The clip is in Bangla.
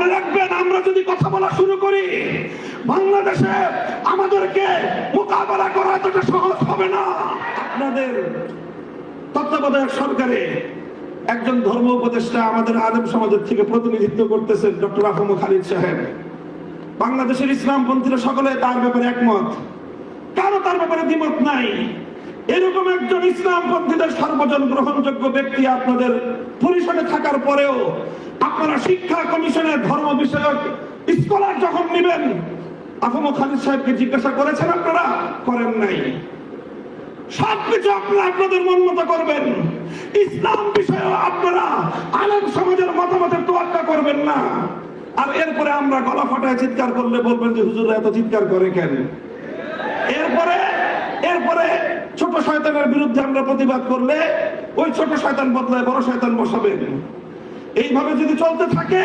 মনে রাখবেন, আমরা যদি কথা বলা শুরু করি বাংলাদেশে আমাদেরকে মোকাবেলা করা এতটা সহজ হবে না। আপনাদের তত্ত্বাবধায়ক সরকারে একজন ধর্ম উপদেষ্টা আমাদের আলেম সমাজের থেকে প্রতিনিধিত্ব করতেছেন, ডক্টর আফম খালিদ সাহেব। বাংলাদেশের ইসলামপন্থীরা সকলে তার ব্যাপারে একমত, কারো তার ব্যাপারে দ্বিমত নাই। এরকম একজন ইসলামপন্থীদের সর্বজন গ্রহণযোগ্য ব্যক্তি আপনাদের পরিষদে থাকার পরেও আপনারা শিক্ষা কমিশনের ধর্ম বিষয়ক স্কলার যখন নেবেন, আফম খালিদ সাহেবকে জিজ্ঞাসা করেছেন? আপনারা করেন নাই। সবকিছু আপনারা আপনাদের মন মতো করবেন, ইসলাম বিষয়ে আপনারা আলেম সমাজের মতামতের তোয়াক্কা করবেন না। আর এরপরে আমরা গলা ফাটায় চিৎকার করলে বলবেন যে হুজুর এত চিৎকার করে কেন? এরপরে ছোট শয়তানের বিরুদ্ধে আমরা প্রতিবাদ করলে ওই ছোট শয়তান বদলায় বড় শয়তান বসাবেন। এইভাবে যদি চলতে থাকে